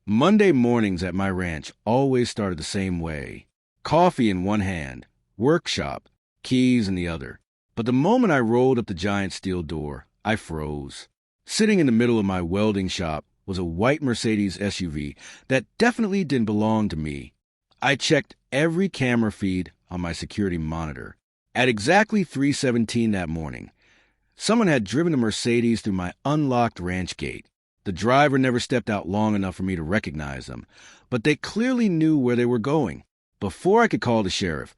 Monday mornings at my ranch always started the same way. Coffee in one hand, workshop, keys in the other. But the moment I rolled up the giant steel door, I froze. Sitting in the middle of my welding shop was a white Mercedes SUV that definitely didn't belong to me. I checked every camera feed on my security monitor. At exactly 3:17 that morning, someone had driven a Mercedes through my unlocked ranch gate. The driver never stepped out long enough for me to recognize them, but they clearly knew where they were going. Before I could call the sheriff,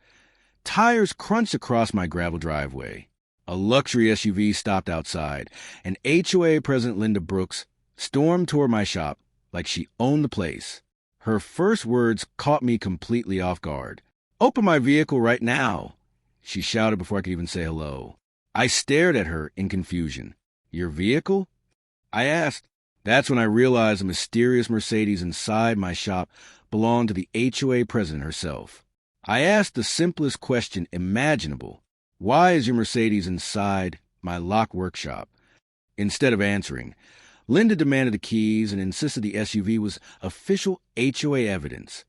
tires crunched across my gravel driveway. A luxury SUV stopped outside, and HOA President Linda Brooks stormed toward my shop like she owned the place. Her first words caught me completely off guard. "Open my vehicle right now," she shouted before I could even say hello. I stared at her in confusion. "Your vehicle?" I asked. That's when I realized the mysterious Mercedes inside my shop belonged to the HOA president herself. I asked the simplest question imaginable. "Why is your Mercedes inside my locked workshop?" Instead of answering, Linda demanded the keys and insisted the SUV was official HOA evidence.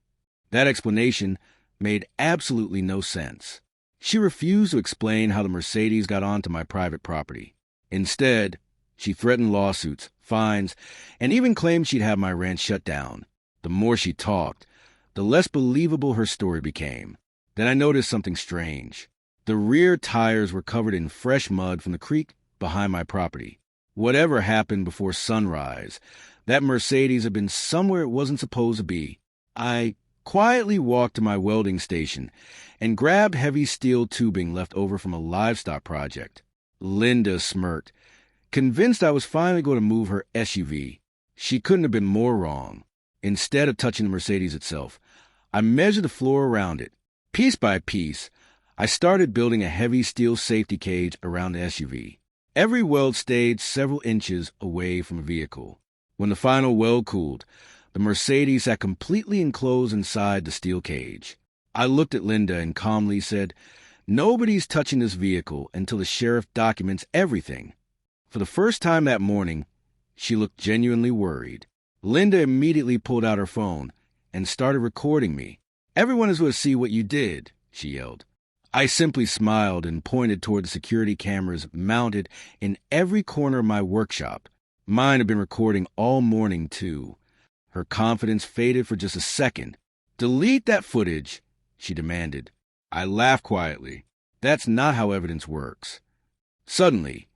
That explanation made absolutely no sense. She refused to explain how the Mercedes got onto my private property. Instead, she threatened lawsuits, fines, and even claimed she'd have my ranch shut down. The more she talked, the less believable her story became. Then I noticed something strange. The rear tires were covered in fresh mud from the creek behind my property. Whatever happened before sunrise, that Mercedes had been somewhere it wasn't supposed to be. I quietly walked to my welding station and grabbed heavy steel tubing left over from a livestock project. Linda smirked, convinced I was finally going to move her SUV. She couldn't have been more wrong. Instead of touching the Mercedes itself, I measured the floor around it. Piece by piece, I started building a heavy steel safety cage around the SUV. Every weld stayed several inches away from the vehicle. When the final weld cooled, the Mercedes sat completely enclosed inside the steel cage. I looked at Linda and calmly said, "Nobody's touching this vehicle until the sheriff documents everything." For the first time that morning, she looked genuinely worried. Linda immediately pulled out her phone and started recording me. "Everyone is going to see what you did," she yelled. I simply smiled and pointed toward the security cameras mounted in every corner of my workshop. Mine had been recording all morning, too. Her confidence faded for just a second. "Delete that footage," she demanded. I laughed quietly. That's not how evidence works. Suddenly,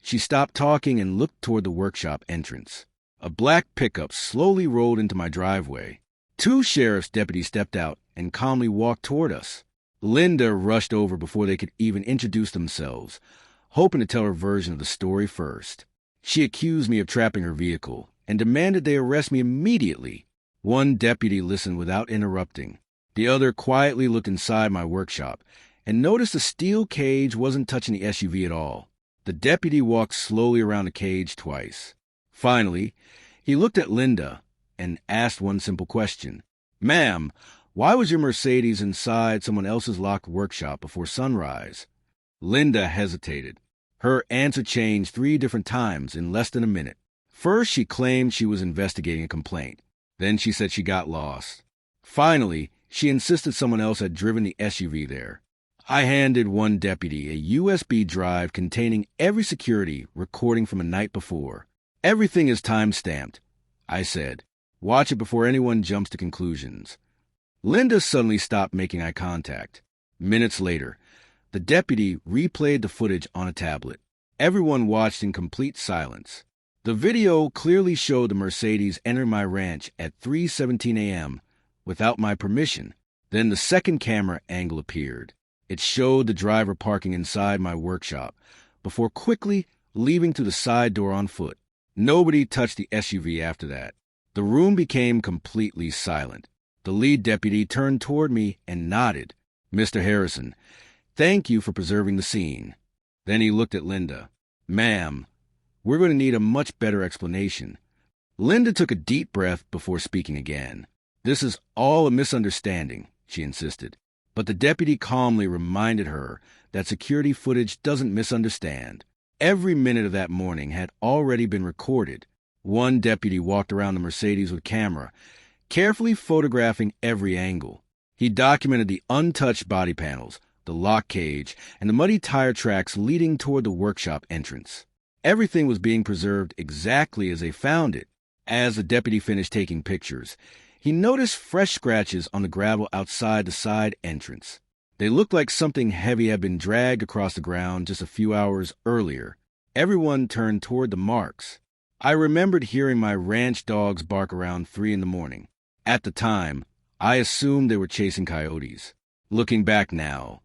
she stopped talking and looked toward the workshop entrance. A black pickup slowly rolled into my driveway. Two sheriff's deputies stepped out and calmly walked toward us. Linda rushed over before they could even introduce themselves, hoping to tell her version of the story first. She accused me of trapping her vehicle and demanded they arrest me immediately. One deputy listened without interrupting. The other quietly looked inside my workshop and noticed the steel cage wasn't touching the SUV at all. The deputy walked slowly around the cage twice. Finally, he looked at Linda and asked one simple question. "Ma'am, why was your Mercedes inside someone else's locked workshop before sunrise?" Linda hesitated. Her answer changed 3 different times in less than a minute. First, she claimed she was investigating a complaint. Then she said she got lost. Finally, she insisted someone else had driven the SUV there. I handed one deputy a USB drive containing every security recording from the night before. "Everything is time-stamped," I said. "Watch it before anyone jumps to conclusions." Linda suddenly stopped making eye contact. Minutes later, the deputy replayed the footage on a tablet. Everyone watched in complete silence. The video clearly showed the Mercedes enter my ranch at 3:17 a.m. without my permission. Then the second camera angle appeared. It showed the driver parking inside my workshop before quickly leaving through the side door on foot. Nobody touched the SUV after that. The room became completely silent. The lead deputy turned toward me and nodded. "Mr. Harrison, thank you for preserving the scene." Then he looked at Linda. "Ma'am, we're going to need a much better explanation." Linda took a deep breath before speaking again. "This is all a misunderstanding," she insisted. But the deputy calmly reminded her that security footage doesn't misunderstand. Every minute of that morning had already been recorded. One deputy walked around the Mercedes with camera, carefully photographing every angle. He documented the untouched body panels, the lock cage, and the muddy tire tracks leading toward the workshop entrance. Everything was being preserved exactly as they found it. As the deputy finished taking pictures, he noticed fresh scratches on the gravel outside the side entrance. They looked like something heavy had been dragged across the ground just a few hours earlier. Everyone turned toward the marks. I remembered hearing my ranch dogs bark around 3 in the morning. At the time, I assumed they were chasing coyotes. Looking back now,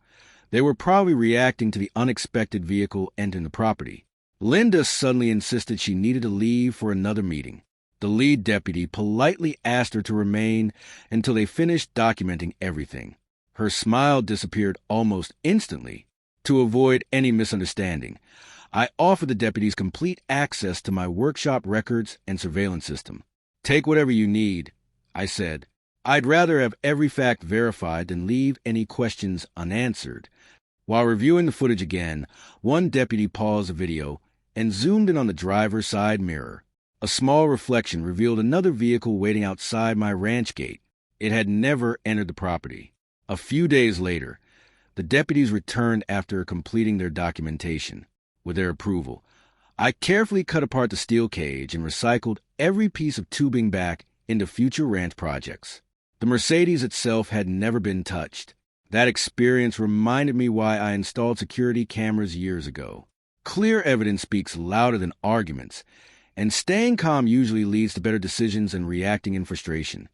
they were probably reacting to the unexpected vehicle entering the property. Linda suddenly insisted she needed to leave for another meeting. The lead deputy politely asked her to remain until they finished documenting everything. Her smile disappeared almost instantly. To avoid any misunderstanding, I offered the deputies complete access to my workshop records and surveillance system. "Take whatever you need," I said. "I'd rather have every fact verified than leave any questions unanswered." While reviewing the footage again, one deputy paused the video and zoomed in on the driver's side mirror. A small reflection revealed another vehicle waiting outside my ranch gate. It had never entered the property. A few days later, the deputies returned after completing their documentation. With their approval, I carefully cut apart the steel cage and recycled every piece of tubing back into future ranch projects. The Mercedes itself had never been touched. That experience reminded me why I installed security cameras years ago. Clear evidence speaks louder than arguments, and staying calm usually leads to better decisions than reacting in frustration.